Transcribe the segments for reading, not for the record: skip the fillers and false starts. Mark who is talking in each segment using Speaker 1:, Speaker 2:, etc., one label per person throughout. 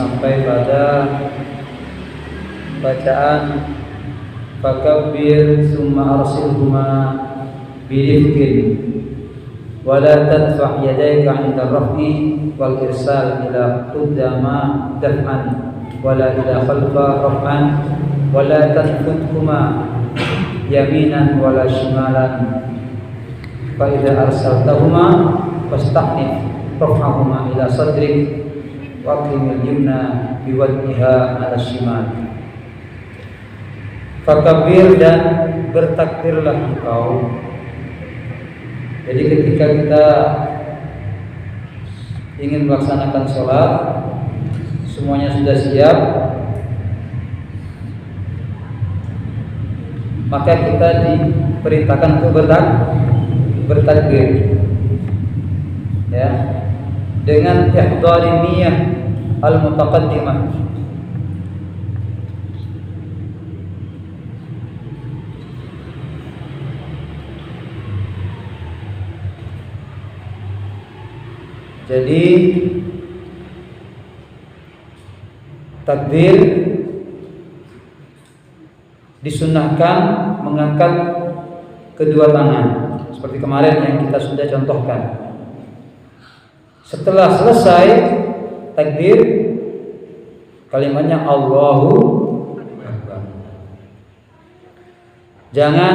Speaker 1: sampai pada bacaan fakabbir summa arsilhuma birifqin wa la tadfa' yadayka 'inda raf'i wal irsal ila qudama daf'an wa la ila khalfa raf'an wa la tanfuthuma yaminan wa la shimalan fa idza arsaltahuma fasta'nif raf'ahuma ila sadrik wa qimil yumna biwad'iha 'ala shimal. Fakabir, dan bertakbirlah engkau. Jadi ketika kita ingin melaksanakan sholat, semuanya sudah siap, maka kita diperintahkan untuk bertakbir, ya, dengan ihdari niyyah al-mutaqaddimah. Jadi takbir disunnahkan mengangkat kedua tangan seperti kemarin yang kita sudah contohkan. Setelah selesai takbir, kalimatnya Allahu Akbar. Jangan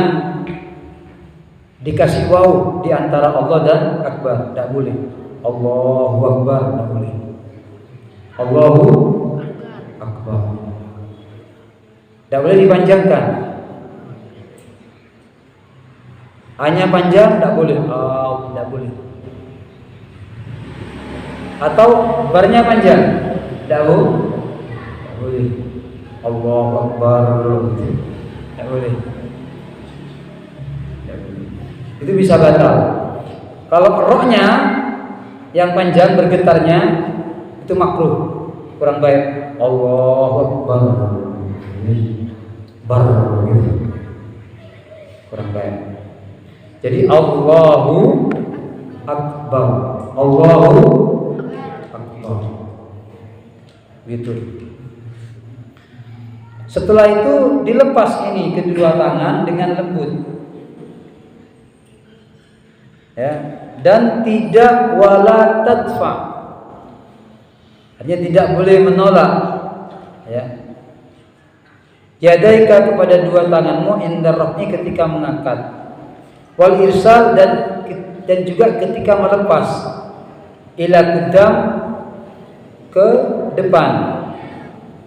Speaker 1: dikasih waw di antara Allah dan Akbar, tidak boleh. Allahu Akbar, tidak boleh. Allahu Akbar, tidak boleh dipanjangkan. Hanya panjang tidak boleh. Tidak boleh. Atau barnya panjang, tidak boleh. Allahu Akbar, tidak boleh. Itu bisa batal. Kalau rohnya yang panjang bergetarnya itu makruh, kurang baik. Allahu Akbar, bar gitu, kurang baik. Jadi Allahu Akbar, Allahu Akbar, gitu. Setelah itu dilepas ini kedua tangan dengan lembut, ya, dan tidak wala tadfa, artinya tidak boleh menolak, ya, yadaika kepada dua tanganmu inda raf'i ketika mengangkat, wal irsal dan juga ketika melepas, ila qudam ke depan,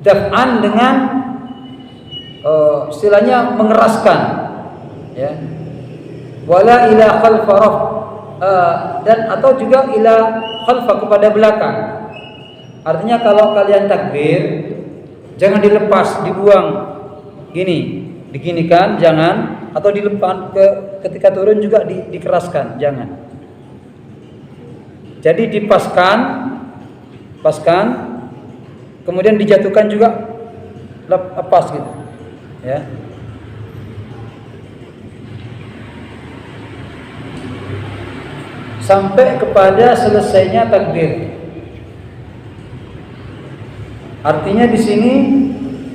Speaker 1: daf'an dengan istilahnya mengeraskan, ya, wala ila khalfa raf, dan atau juga ila khalfa kepada belakang. Artinya kalau kalian takbir jangan dilepas, dibuang gini, diginikan, jangan, atau dilepas ketika turun juga dikeraskan, jangan. Jadi dipaskan, kemudian dijatuhkan juga lepas gitu, ya. Sampai kepada selesainya takbir. Artinya di sini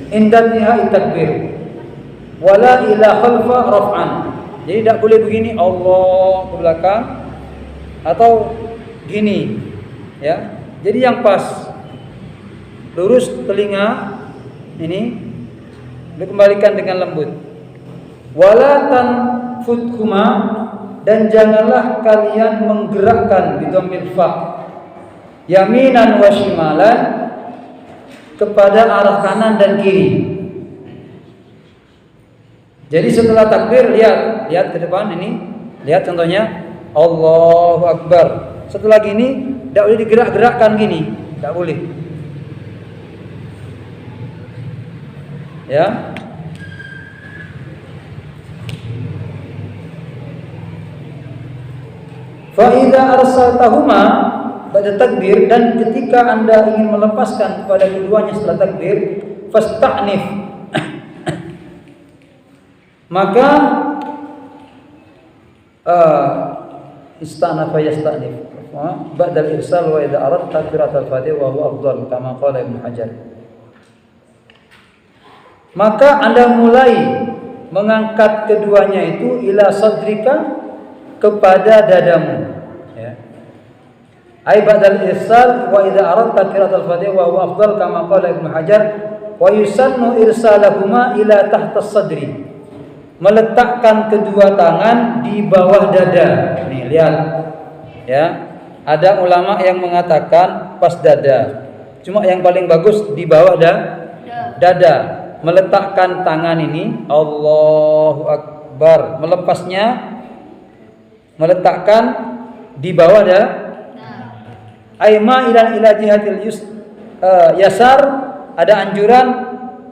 Speaker 1: indatiha takbir, wala ila khalfa raf'an. Jadi tidak boleh begini Allah ke belakang atau gini, ya. Jadi yang pas, lurus telinga ini dikembalikan dengan lembut. Wala tanfuthuma, dan janganlah kalian menggerakkan bidhammil fa yaminan wa shimalan kepada arah kanan dan kiri. Jadi setelah takbir lihat ke depan ini, lihat contohnya Allahu Akbar. Setelah gini tidak boleh digerak-gerakkan gini, tidak boleh. Ya. Fa idza arsaltahuma pada takbir, dan ketika Anda ingin melepaskan kepada keduanya setelah takbir, fasta'nif, maka istanafa yasta'nif, ba'dal irsal wa idza aradta qira'atul Fatihah wa huwa afdal kama qala Ibnu Hajar. Maka Anda mulai mengangkat keduanya itu ila sadrika, kepada dadamu, ya. Ai ba'dal irsal wa idza aradta qira'atul Fatihah wa huwa afdal kama qala Ibnu Hajar wa yusannu irsalahuma ila tahta sadri. Meletakkan kedua tangan di bawah dada. Nih lihat, ya. Ada ulama yang mengatakan pas dada. Cuma yang paling bagus di bawah dada. Meletakkan tangan ini, Allahu Akbar. Melepasnya, meletakkan di bawah aima ila jihatil yasar. Ada anjuran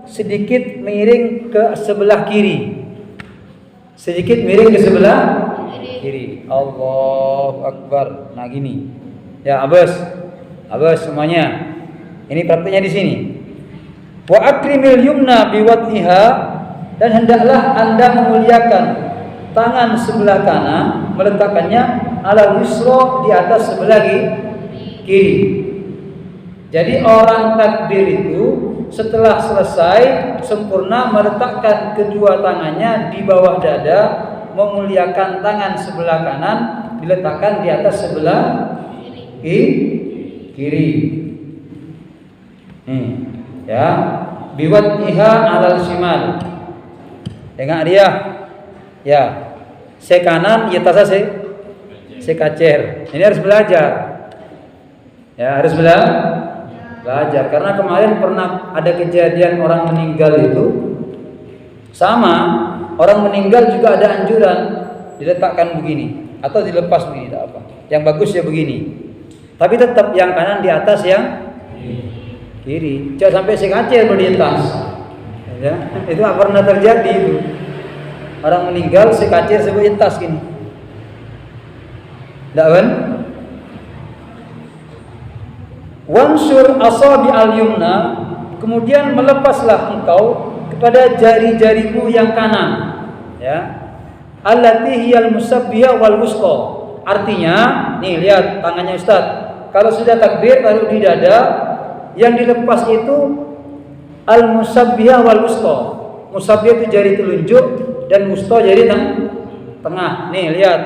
Speaker 1: sedikit miring ke sebelah kiri. Sedikit miring ke sebelah kiri. Allahu Akbar. Nah gini. Ya, abas semuanya. Ini praktiknya di sini. Wa akrimil yumna biwad'iha, dan hendaklah Anda memuliakan tangan sebelah kanan, meletakkannya ala yusra, di atas sebelah kiri. Jadi orang takbir itu setelah selesai sempurna meletakkan kedua tangannya di bawah dada, memuliakan tangan sebelah kanan diletakkan di atas sebelah kiri. Ya, biwad'iha alal shimal. Tengok dia. Ya. Se kanan ya tasa se kacer. Ini harus belajar. Ya, harus belajar karena kemarin pernah ada kejadian orang meninggal itu sama, orang meninggal juga ada anjuran diletakkan begini atau dilepas begini, tidak apa. Yang bagus ya begini. Tapi tetap yang kanan di atas yang kiri. Jangan sampai sekacir berdiatas. Ya, itu apa pernah terjadi itu. Orang meninggal sekacir sebagai tas gini. Tidak kan? Wansur asabi al-yumna, kemudian melepaslah engkau kepada jari-jarimu yang kanan, ya. Allati hiyal musabbihah wal wusta. Artinya, nih lihat tangannya Ustaz. Kalau sudah takbir taruh di dada, yang dilepas itu al-musabbihah wal wusta. Musabbihah itu jari telunjuk dan wusta jari tengah. Nih lihat.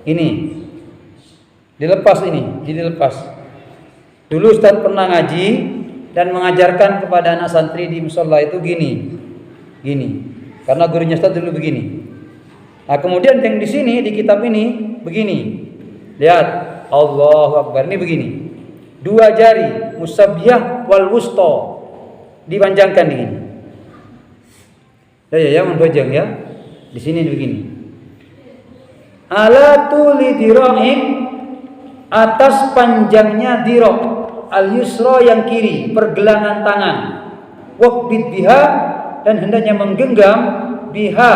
Speaker 1: Ini. Dilepas ini, dilepas. Dulu Ustaz pernah ngaji dan mengajarkan kepada anak santri di musola itu gini. Karena gurunya Ustaz dulu begini. Nah, kemudian yang di sini di kitab ini begini. Lihat, Allahu Akbar, ini begini. Dua jari musabbihah wal wusta dipanjangkan begini. Ya, membajang ya. Di sini begini. Ala tuli dira'in, atas panjangnya dirok, al-yusra yang kiri, pergelangan tangan, waqbid biha, dan hendaknya menggenggam biha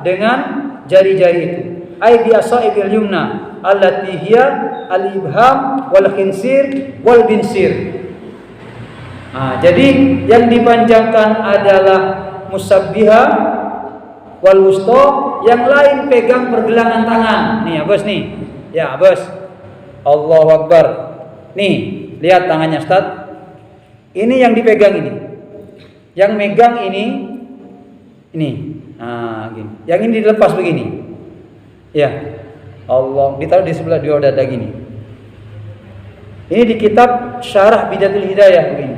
Speaker 1: dengan jari-jari itu, ai biasaibil yumna allati hiya al-ibham wal khinsir wal binsir. Jadi yang dipanjangkan adalah musabbiha wal wusta, yang lain pegang pergelangan tangan. Nih, Abas nih. Ya, Abas. Allahu Akbar. Nih, lihat tangannya Ustaz. Ini yang dipegang ini. Yang megang ini. Gini. Yang ini dilepas begini. Ya. Allah, ditaruh di sebelah dua dada gini. Ini di kitab Syarah Bidatul Hidayah begini.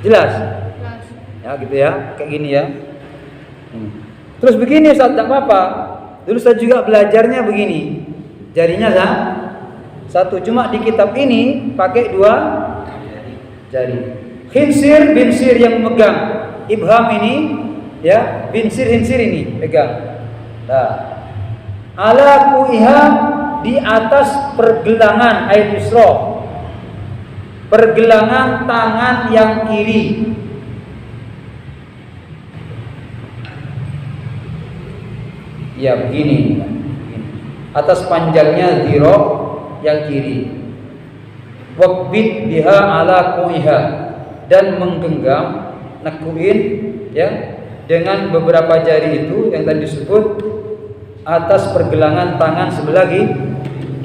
Speaker 1: Jelas? Ya, gitu ya. Kayak gini ya. Terus begini Ustaz, tak apa-apa. Dulu saya juga belajarnya begini. Jarinya satu, cuma di kitab ini pakai dua jari. Khinsir, binsir yang memegang. Ibham ini, ya, binsir, hinsir ini pegang. Nah, ala kuiha, di atas pergelangan aidusro, pergelangan tangan yang kiri. Ya begini. Atas panjangnya dhira yang kiri. Waqbid biha ala kuiha, dan menggenggam, nakuin, ya, dengan beberapa jari itu yang tadi disebut atas pergelangan tangan sebelah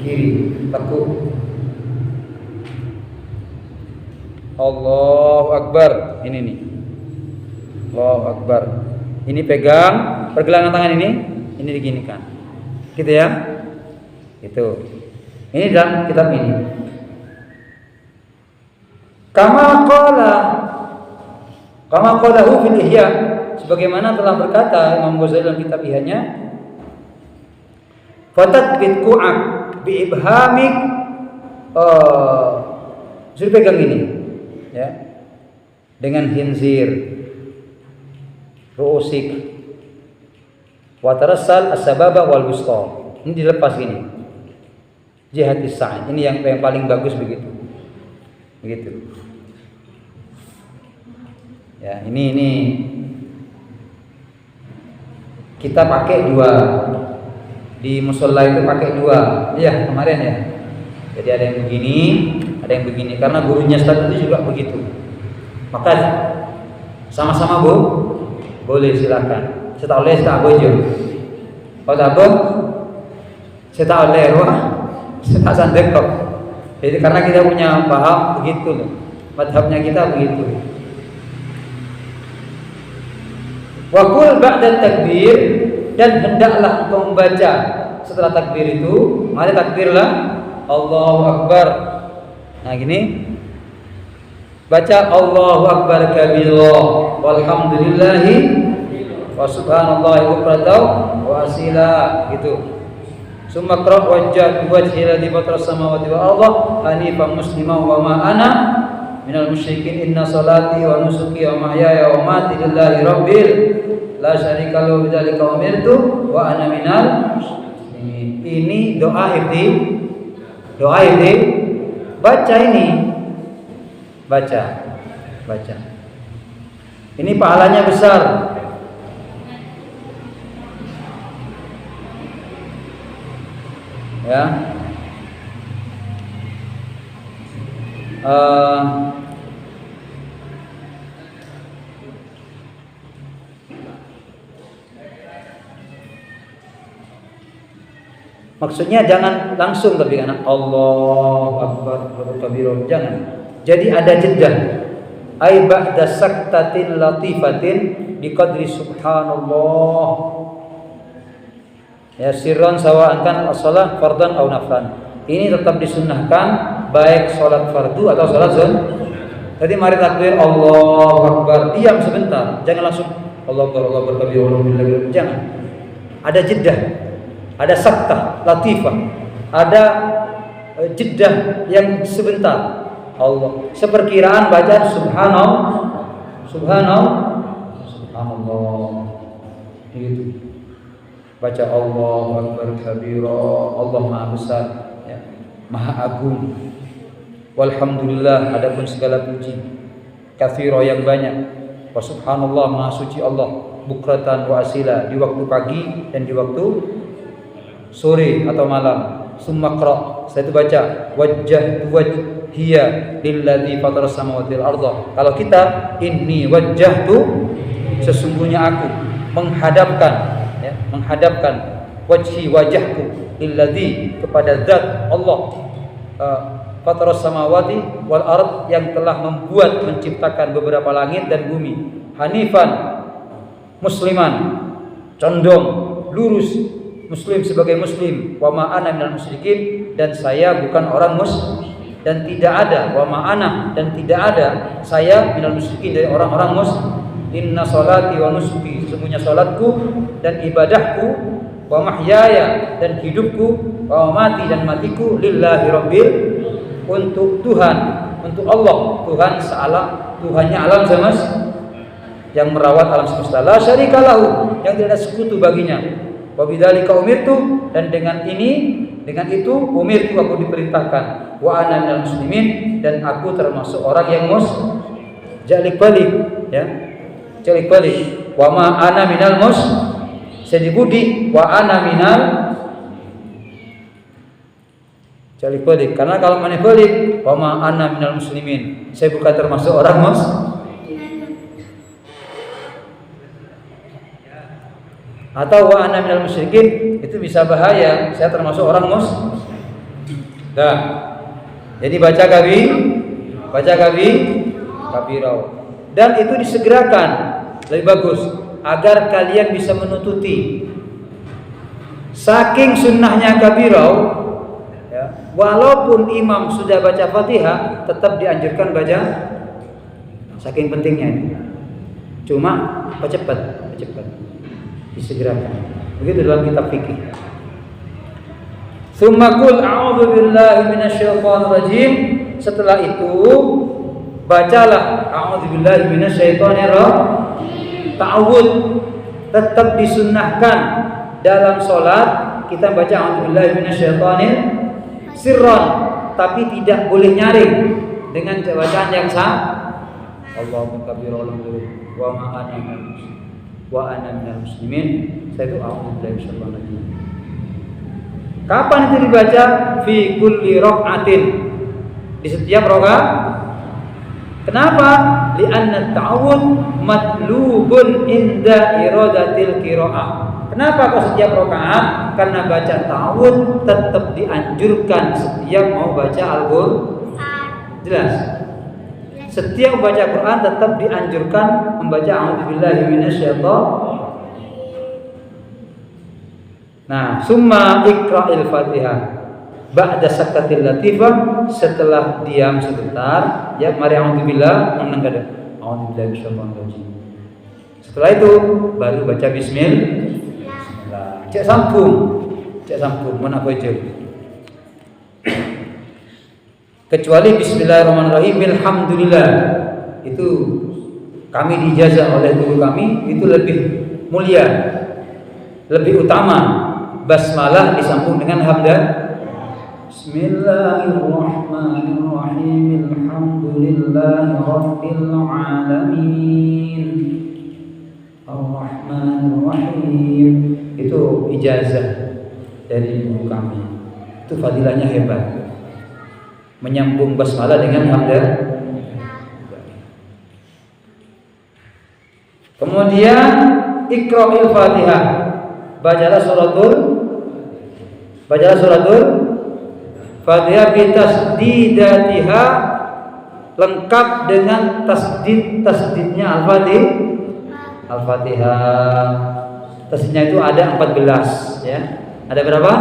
Speaker 1: kiri, tekuk. Allahu Akbar. Ini nih. Allahu Akbar. Ini pegang pergelangan tangan ini diginikan. Gitu ya. Itu. Ini dalam kitab ini. Kama qalahu fil Ihya, sebagaimana telah berkata Imam Ghazali dalam kitab Ihya-nya, fatatbit qu'ak bi ibhamik, sudah pegang ini ya, dengan hinzir ru'usik wa tarassal as-sababa wal wusta. Ini dilepas ini jihatis sa'i, ini yang paling bagus begitu ya. Ini kita pakai dua di musola, itu pakai dua ya kemarin ya. Jadi ada yang begini, ada yang begini, karena gurunya Ustaz itu juga begitu. Maka sama-sama Bu, boleh silakan. Saya tak boleh, tak bojo. Kalau tak boleh, saya tak boleh, wah, saya tak sandek kok. Jadi karena kita punya paham begitu loh, madhabnya kita begitu. Wa qul ba'da takbir, dan hendaklah engkau membaca setelah takbir itu, mari takbirlah Allahu Akbar. Nah gini, baca Allahu Akbar kabira walhamdulillahi wa subhanallahi bukratan wa asila gitu. Summa qra wajjah wajhi ladzi fatara samawati wal arda hanifan musliman wa ma ana minal musyrikin inna salati wa nusuki wa mahyaya wa mamati lillahi rabbil la syarika lahu bidzalika umirtu wa ana minal muslimin. Ini doa ibti baca ini, baca. Ini pahalanya besar. Ya. Maksudnya jangan langsung tapi anak Allahu Akbar kabirun, jangan. Jadi ada jeda. Ai ba'da saktatin latifatin biqadri subhanallah. Ya sirran sawa'an kan as-shalah fardhan aw naflan. Ini tetap disunnahkan baik salat fardu atau salat sunnah. Jadi mari takbir Allahu Akbar, diam sebentar, jangan langsung Allahu Akbar kabirun, jangan. Ada jeda. Ada saktah latifah, ada jeda yang sebentar. Allah seperkiraan bacaan subhanallah gitu. Baca Allahu Akbar kabira, Allah Maha Besar ya, Maha Agung. Walhamdulillah, adapun segala puji katsira yang banyak. Wa subhanallah, Maha Suci Allah, bukratan wa asila, di waktu pagi dan di waktu sore atau malam. Summa qra, saya itu baca wajhiya lilladzi fatara samawati wal arda. Kalau kita inni wajjahtu, sesungguhnya aku menghadapkan wajhi, wajahku lilladzi, kepada zat Allah fatara samawati wal ard, yang telah membuat menciptakan beberapa langit dan bumi, hanifan musliman, condong lurus muslim sebagai muslim, wa ma ana minal musyrikin, dan saya bukan orang musyrik, dan tidak ada wa ma ana, dan tidak ada saya minal musyrikin, dari orang-orang musyrik. Inna salati wa nusuki, sesungguhnya salatku dan ibadahku, wa mahyaya, dan hidupku, wa mamati, dan matiku, lillahi rabbil, untuk Tuhan, untuk Allah, Tuhan sealam, Tuhannya alam semesta, yang merawat alam semesta, la syarikalahu, yang tidak ada sekutu baginya. Wa bidzalika umirtu, dan dengan itu umirtu, aku diperintahkan, wa ana minal muslimin, dan aku termasuk orang yang muslim. Jalik balik ya, jalik balik, wa ma ana minal saya dibudi, wa ana minal jalik balik, karena kalau mana balik wa ma ana minal muslimin, saya bukan termasuk orang muslim. Atau wa ana minal musyrikin, itu bisa bahaya, saya termasuk orang Dah. Jadi baca kabirau. Dan itu disegerakan, lebih bagus agar kalian bisa menututi. Saking sunnahnya kabirau, ya, walaupun imam sudah baca Fatihah, tetap dianjurkan baca. Saking pentingnya itu. Cuma cepat, disegerakan. Begitu dalam kitab fikih. Tsumma qul a'udzu billahi minasyaitonir rajim. Setelah itu bacalah a'udzu billahi minasyaitonir rajim. Ta'awud tetap disunnahkan dalam sholat kita baca a'udzu billahi minasyaitonir sirran, tapi tidak boleh nyaring dengan bacaan yang sah. Allahu kabira wa ma ana minal muslimin. Saya itu a'udzu billahi minasyaitonir rajim. Kapan itu dibaca? Fi kulli raq'atin, di setiap rakaat. Kenapa? Li'anna ta'awud matlubun inda iradatil qira'ah. Kenapa kok setiap rakaat? Karena baca ta'awud tetap dianjurkan setiap mau baca Al-Qur'an. Jelas? Setiap baca Quran tetap dianjurkan membaca a'udzubillahi minasyaitonir. Nah, summa iqra'il Fatihah ba'da sakatil latifah, setelah diam sebentar, ya mari a'udzubillah menengah a'udzubillahi minasyaitonir rajim. Setelah itu baru baca bismillah. Cek sambung mana baca. Kecuali bismillahirrahmanirrahim alhamdulillah. Itu kami dijazah oleh guru kami, itu lebih mulia, lebih utama. Basmalah disambung dengan hamdah. Bismillahirrahmanirrahim. Alhamdulillahirabbil alamin. Ar-Rahmanir-Rahim. Itu ijazah dari guru kami. Itu fadilahnya hebat. Menyambung basmalah dengan hamdah. Kemudian iqra'il Fatihah. Bacalah suratul Fatihah bi tasdidatiha, lengkap dengan tasdidnya Al-Fatihah. Tasdidnya itu ada 14, ya. Ada berapa?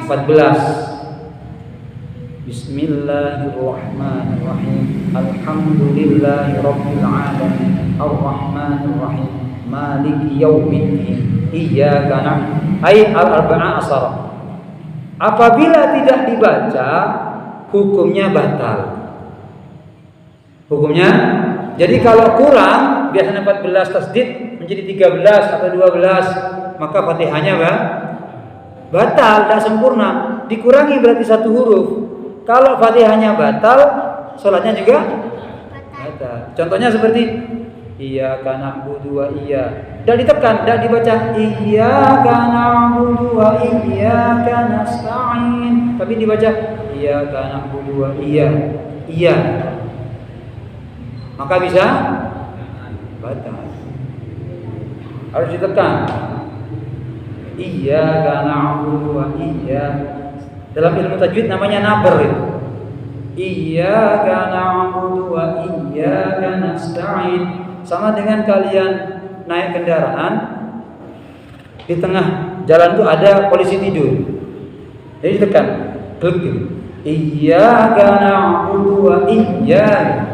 Speaker 1: 14. Bismillahirrahmanirrahim. Alhamdulillahirabbil alamin. Ar-Rahmanir-Rahim. Maliki yaumiddin. Iyyaka na'budu. Ayat al-arba'a asara. Apabila tidak dibaca, hukumnya batal. Jadi kalau kurang, biasanya 14 tasdid menjadi 13 atau 12, maka Fatihahnya batal, tak sempurna. Dikurangi berarti satu huruf. Kalau Fatihahnya batal, sholatnya juga batal. Contohnya seperti iyyaka na'budu wa iyyaka. Tidak ditekan, tidak dibaca iyyaka na'budu wa iyyaka nasta'in, tapi dibaca iyyaka na'budu wa iya. Maka bisa batal. Harus ditekan. Iyyaka na'budu wa iyyaka. Dalam ilmu tajwid namanya nabar itu. Iyyaka na'budu wa iyyaka nasta'in. Sama dengan kalian naik kendaraan, di tengah jalan itu ada polisi tidur. Jadi tekan, klik gitu. Iyyaka na'budu wa iyyaka.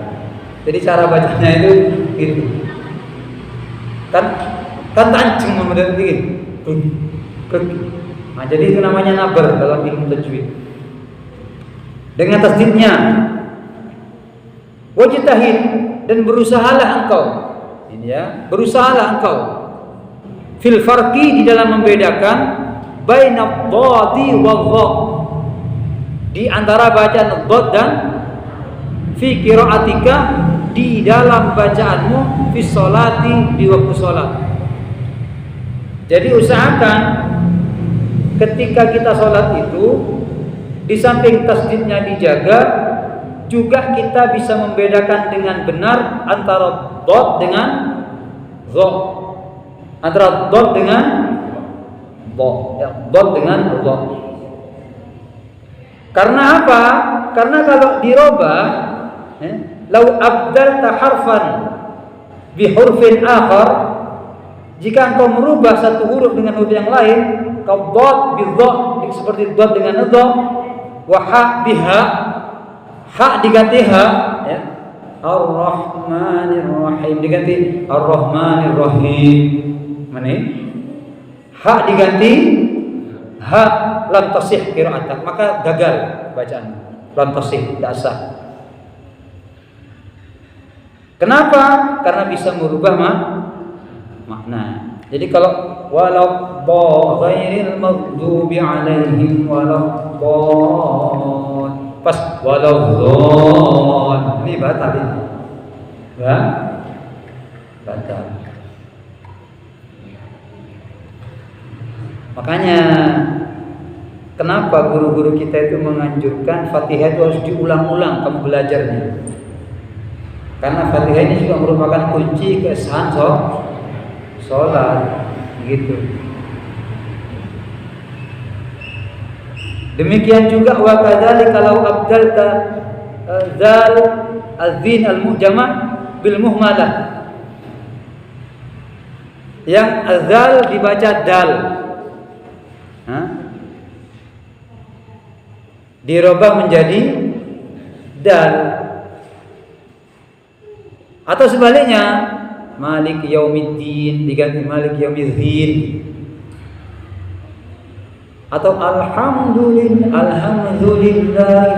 Speaker 1: Jadi cara bacanya itu gitu. Kan tancung membedakan gitu. Klik. Nah, jadi itu namanya nabar dalam ilmu tajwid. Dengan tasdidnya, wajtahid, dan berusahalah engkau. Ini ya, berusahalah engkau fil farqi, di dalam membedakan baina dhadi wa dha, di antara bacaan dhad dan fi qiraatika, di dalam bacaanmu fi sholati, di waktu sholat. Jadi usahakan ketika kita sholat itu, di samping tasdidnya dijaga, juga kita bisa membedakan dengan benar antara dhad dengan dha, antara dhad dengan dha, ya, dhad dengan dha. Karena apa? Karena kalau dirubah, lau abdalta harfan bi hurfin akhar, jika engkau merubah satu huruf dengan huruf yang lain, qad bi dha, seperti dha dengan dha, wa ha biha, ha diganti ha, ya. Ar-Rahmanir Rahim diganti Ar-Rahmanir Rahim. Mana? Ha diganti ha, lam tasih qira'atak, maka gagal bacaan. Lam tasih, tidak sah. Kenapa? Karena bisa merubah makna. Jadi kalau walau ghairil maghdubi alaihim walau pas walau dhon, ini batal ini. Ya? Batal. Makanya kenapa guru-guru kita itu menganjurkan Fatihah itu harus diulang-ulang kamu belajarnya. Karena Fatihah ini juga merupakan kunci kesahan sholat, gitu. Demikian juga wa kadzalika law abdalta zal azin al-mu'jama bil muhmalah. Yang azal dibaca dal. Dirubah menjadi dal. Atau sebaliknya, Malik Yaumiddin diganti Malik Yaumiddin. Atau alhamdulillahi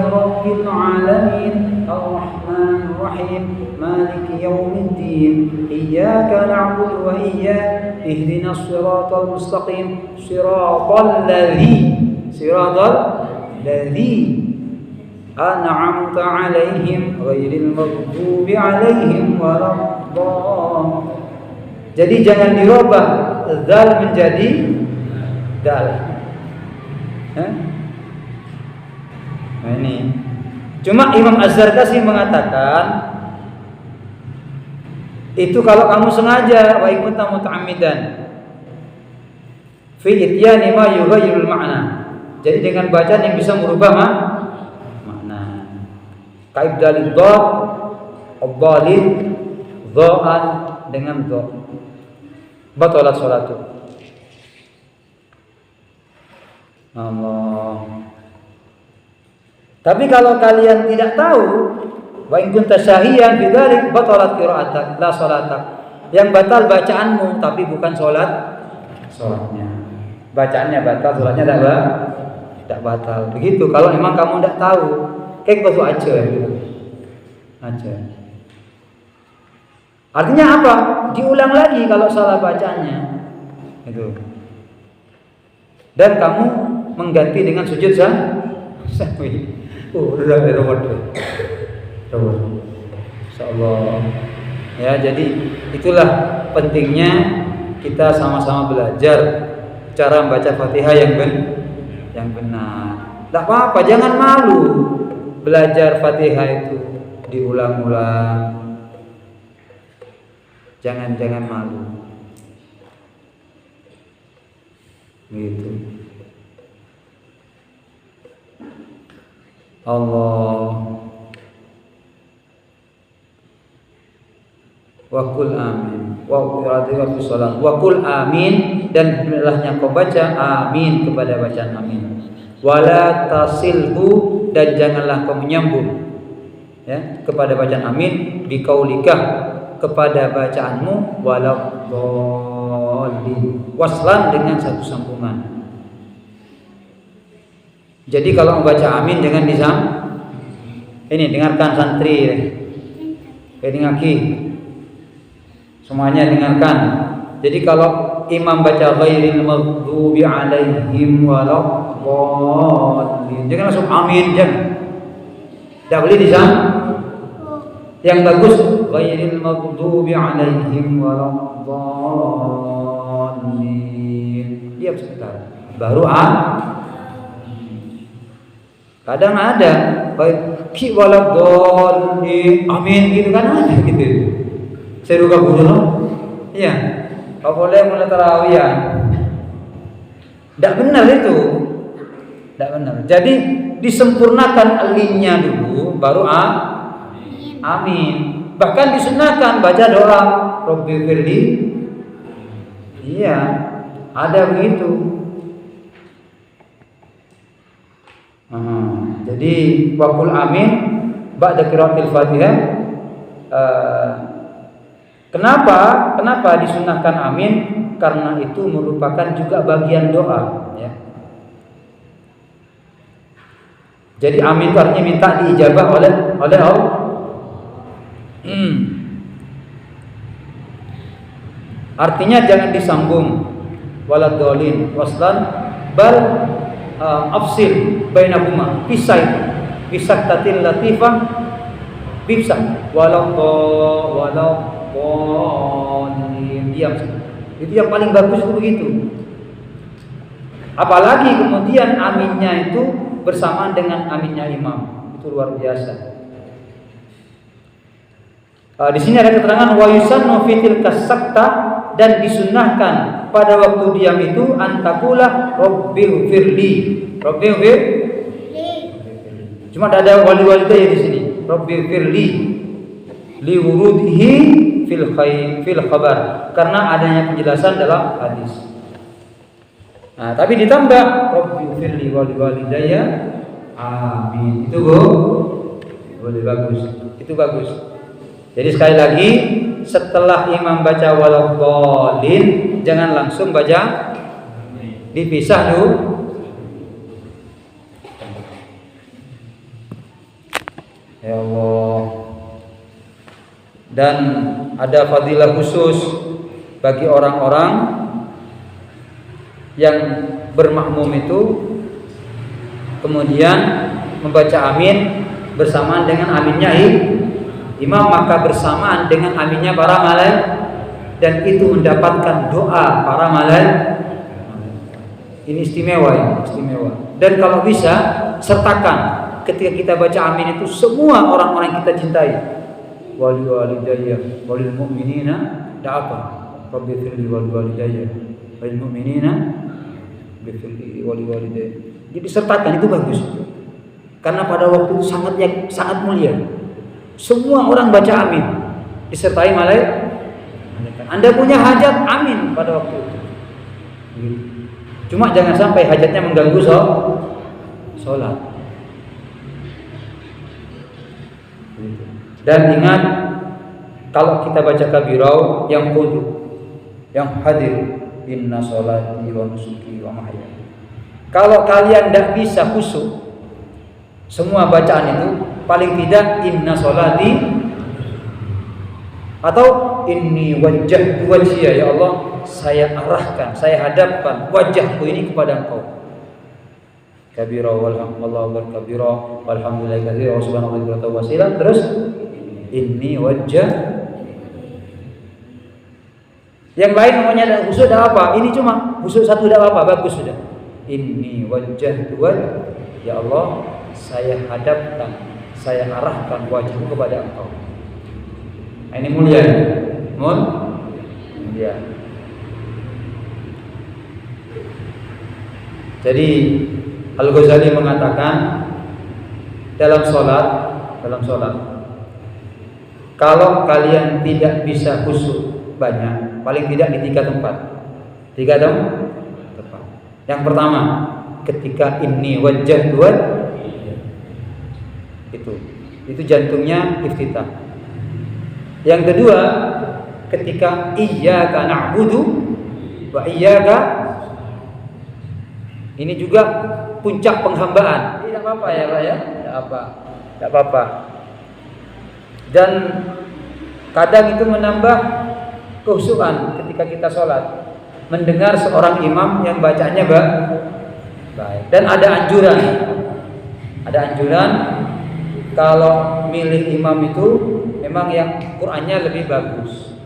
Speaker 1: rabbil alamin arrahmanir rahim maliki yaumiddin iyyaka na'budu wa iyyaka ihdinas siratal mustaqim siratal ladzi an'amta 'alaihim ghairil maghdubi 'alaihim waladdallin. Jadi jangan dirubah zal menjadi dal. Nah ini. Cuma Imam Az-Zarkashi mengatakan itu kalau kamu sengaja wa kunta muta'ammidan fi ityani ma yughayyirul ma'na. Jadi dengan bacaan yang bisa merubah makna. Kaibdalid dhad, abdalid, dha'an dengan dha. Batalat salatu. Allah. Tapi kalau kalian tidak tahu, wa in kunta syahiyan bidzalik batalat qira'atak la salatak. Yang batal bacaanmu tapi bukan salatnya. Bacaannya batal, salatnya tidak batal. Begitu kalau memang kamu tidak tahu, kayak begitu aja gitu. Aja. Artinya apa? Diulang lagi kalau salah bacanya. Itu. Dan kamu mengganti dengan sujud sahwi. Udah robot. Insyaallah. Ya, jadi itulah pentingnya kita sama-sama belajar cara membaca Fatihah yang benar. Tak apa-apa, jangan malu belajar Fatihah itu diulang-ulang. Jangan malu. Gitu. Allah wa qul amin wa qul amin, dan hendaknya kau baca amin kepada bacaan amin. Wala tasilhu, dan janganlah kau menyambung ya kepada bacaan amin biqaulika, kepada bacaanmu waladdallin, waslan dengan satu sambungan. Jadi kalau membaca amin jangan ini dengarkan santri, ngaki semuanya dengarkan. Jadi kalau imam baca ghairil maghdubi alaihim waladdallin, jangan langsung amin, jangan. Tidak boleh Yang bagus ghairil maghdubi alaihim waladdallin. Diam sebentar. Baru kadang ada baik waladdallin amin gitu kan ada gitu. Saya juga guru iya. Kalau boleh mulai tarawih ya. Tidak benar itu. Tidak benar. Jadi disempurnakan alinnya dulu, baru amin. Bahkan disunahkan baca doa Rabbi firli. Iya, ada begitu. Jadi waqul amin ba'da qiraatil Fatihah. Kenapa disunahkan amin? Karena itu merupakan juga bagian doa, ya. Jadi amin itu artinya minta diijabah oleh Allah. Artinya jangan disambung waladhdallin waslan bal afsil bainahuma pisah tatil latifah pisah waladhdallin diam. Itu yang paling bagus itu begitu. Apalagi kemudian aminnya itu bersamaan dengan aminnya imam, itu luar biasa. Di sini ada keterangan wa yusannu fitil kasakta, dan disunahkan pada waktu diam itu antakula Rabbil firli. Rabbil firli. Cuma ada wali-wali daya di sini. Rabbil firli li wurudihi fil khabar, karena adanya penjelasan dalam hadis. Nah, tapi ditambah Rabbi firli wali walidayya amin. Itu boleh bagus. Itu bagus. Jadi sekali lagi setelah imam baca waladhdallin jangan langsung baca, dipisah dulu. Ya Allah. Dan ada fadilah khusus bagi orang-orang yang bermakmum itu kemudian membaca amin bersamaan dengan aminnya imam, maka bersamaan dengan aminnya para malaikat, dan itu mendapatkan doa para malaikat. Ini istimewa. Dan kalau bisa sertakan ketika kita baca amin itu semua orang-orang yang kita cintai, wali walidayya walil mu'minina, apa Rabbi firli wali walidayya walil mu'minina bifirli wali walidayya. Jadi sertakan, itu bagus. Karena pada waktu itu sangat mulia. Semua orang baca amin disertai malaikat. Anda punya hajat, amin pada waktu itu. Cuma jangan sampai hajatnya mengganggu sholat. Dan ingat, kalau kita baca kabirau yang kudu, yang hadir, inna sholati wa nusuki wa mahyaya. Kalau kalian tidak bisa khusyuk semua bacaan itu, paling tidak inna sholati atau inni wajjahtu wajhiya, ya Allah saya arahkan, saya hadapkan wajahku ini kepada Engkau. Kabira walhamdulillah kabira walhamdulillah katsira wa subhanallahi wa ta'ala. Terus inni wajjah. Yang lain namanya ada khusyuk, ada apa? Ini cuma khusyuk satu, ada apa? Bagus sudah. Inni wajjahtu ya Allah saya hadapkan, saya arahkan wajahku kepada Engkau. Nah, ini mulia. Mulia. Jadi Al-Ghazali mengatakan dalam sholat, kalau kalian tidak bisa khusyuk banyak, paling tidak di 3 tempat. 3 tempat. Yang pertama, ketika inni wajjahtu itu jantungnya iftitah. Yang kedua, ketika iyyaka na'budu wa iyyaka, ini juga puncak penghambaan. Tidak apa-apa ya Pak ya? Tidak apa-apa. Dan kadang itu menambah kekhusyukan ketika kita sholat, mendengar seorang imam yang bacanya baik. Dan ada anjuran kalau milih imam itu memang yang Qur'annya lebih bagus,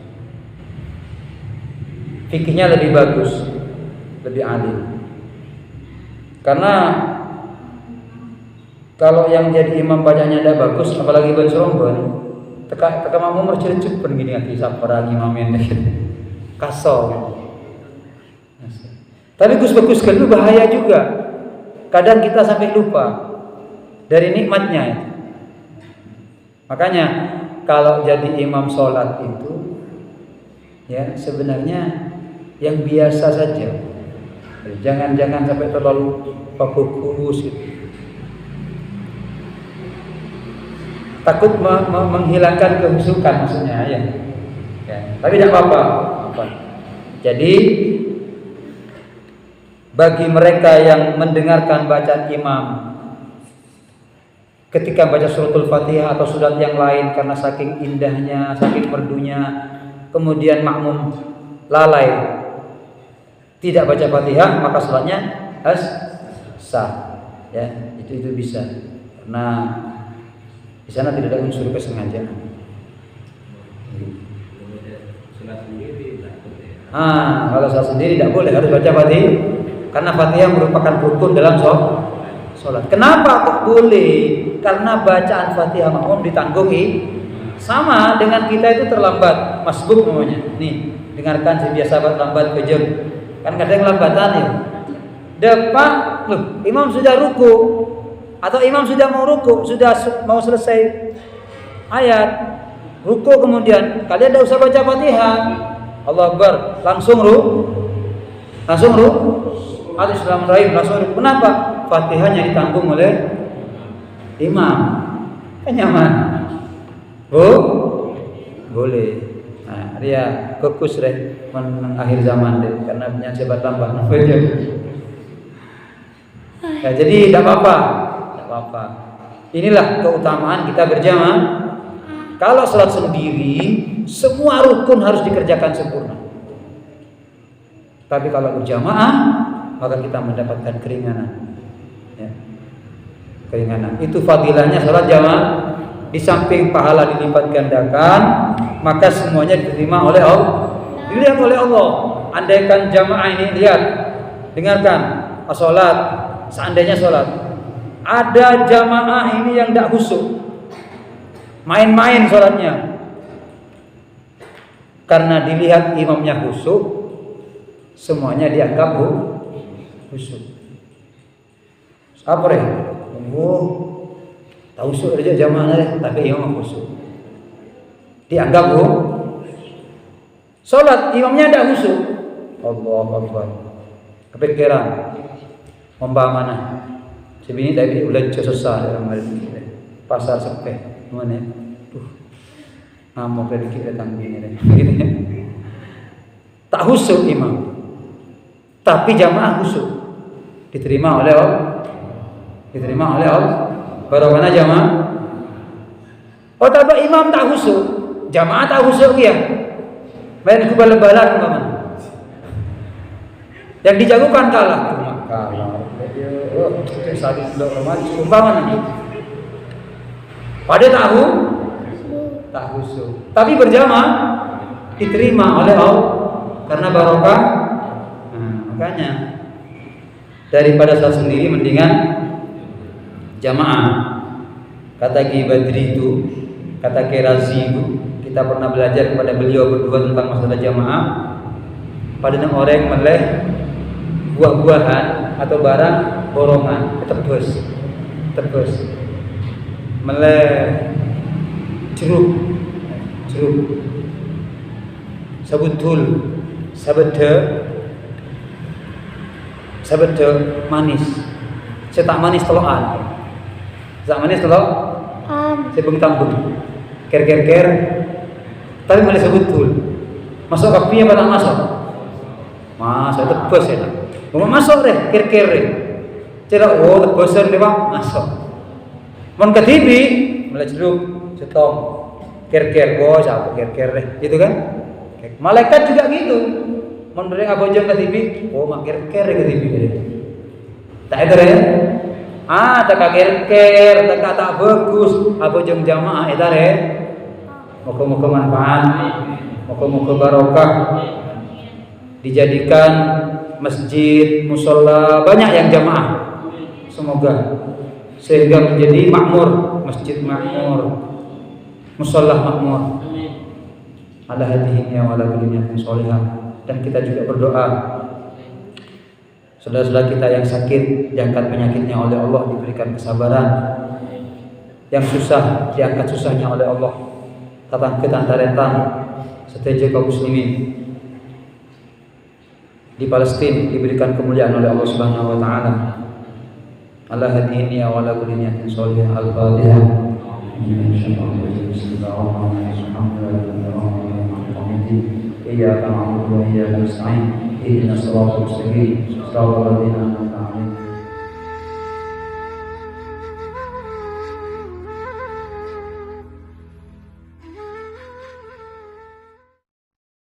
Speaker 1: fikihnya lebih bagus, lebih alim. Karena kalau yang jadi imam bacanya tidak bagus, apalagi berserombon, teka makmum mercecut pun gini hati sapara imamnya kasar. Tapi bagus kan itu bahaya juga. kadang kita sampai lupa dari nikmatnya itu. Makanya kalau jadi imam sholat itu ya sebenarnya yang biasa saja. Jangan sampai terlalu fokus gitu. Takut menghilangkan kehusukan maksudnya ya. Tapi tidak apa-apa. Jadi bagi mereka yang mendengarkan bacaan imam ketika baca suratul Fatihah atau surat yang lain karena saking indahnya, saking merdunya, kemudian makmum lalai tidak baca Fatihah, maka salatnya sah. Ya, itu bisa. Karena di sana tidak ada unsur kesengajaan. Kalau salat sendiri tidak boleh, harus baca Fatihah karena Fatihah merupakan rukun dalam sholat. Kenapa kok boleh? Karena bacaan Fatihah makmum ditanggungi sama dengan kita itu terlambat, masbuk namanya. Nih, dengarkan sebiasa lambat kejam. Kan kadang lambatan ya. Depan, imam sudah ruku atau imam sudah mau ruku, sudah mau selesai ayat ruku, kemudian kalian tidak usah baca Fatihah. Allah Akbar, langsung ruku. Bismillahirrahmanirrahim, langsung ruku. Kenapa? Fatihahnya ditanggung oleh imam. Kan nyaman. Boleh. Nah, dia fokus deh akhir zaman deh karena punya sebat lambat. Ya, jadi tidak apa-apa. Inilah keutamaan kita berjamaah. Kalau salat sendiri, semua rukun harus dikerjakan sempurna. Tapi kalau berjamaah, maka kita mendapatkan keringanan. Ya. Keringanan. Itu fadilahnya salat jamaah. Di samping pahala dilipat gandakan, maka semuanya diterima oleh Allah. Dilihat oleh Allah. Andaikan jamaah ini, lihat, dengarkan, salat, seandainya salat, ada jamaah ini yang tidak khusyuk, main-main salatnya, karena dilihat imamnya khusyuk, semuanya dianggap khusyuk. Apa ya? Tahu khusyuk aja jamaahnya, tapi imam khusyuk. Dianggap salat imamnya tidak khusyuk. Allahu Akbar. Kepikiran mana? Sebini tadi ulah susah dalam hal ini. Pasar sepe, mana? Mau prediksi datang ini. Tak khusyuk imam. Tapi jamaah khusyuk. Diterima oleh Allah. Bagaimana jamaah? Tapi imam tak khusyuk, jamaah tak khusyuk ya. Main kubal-balan umpama. Yang dijagokan kalah. Sadis blok remaja umpama. Pada tak khusyuk. Tapi berjamaah diterima oleh Allah karena barokah. Makanya daripada salat sendiri mendingan jamaah. Kata Ki Badri itu, kata Ki Razi itu, kita pernah belajar kepada beliau berdua tentang masalah jamaah. Pada orang meleh buah-buahan atau barang borongan, tebus, meleh jeruk, sabutul, sabede manis, cetak manis telokan. Zaman ini telok, sebung tambung, ker, tapi malah sebutul. Masuk kapi apa tak masuk? Masuk tebus ya. Mau masuk deh, ker. Cerah, tebusan deh bang, masuk. Mon ke TV, malah jeruk, cetom, ker, bos, apa ker deh, gitu kan? Malaikat juga gitu. Mon beri abojong ke TV, mak ker ke TV deh. Tak ada ya? Tak ker, tak bagus, abojong jamaah itu deh. Moga-moga manfaat, moga-moga barokah. Dijadikan masjid, musola, banyak yang jamaah. Semoga sehingga menjadi makmur, masjid makmur, musola makmur. Ala hadhihi wa ala kulli niyatin sholihah. Dan kita juga berdoa, Saudara-saudara kita yang sakit diangkat penyakitnya oleh Allah, diberikan kesabaran. Yang susah diangkat susahnya oleh Allah. Tatang ketantaretan seteja kaum muslimin di Palestina diberikan kemuliaan oleh Allah Subhanahu wa taala. Allah hadini wa ala kulli niyatin shalihah. Al-Fatihah. Iyyaka na'budu wa iyyaka nasta'in. Ihdinas siratal mustaqim. Shiratal ladzina an'amta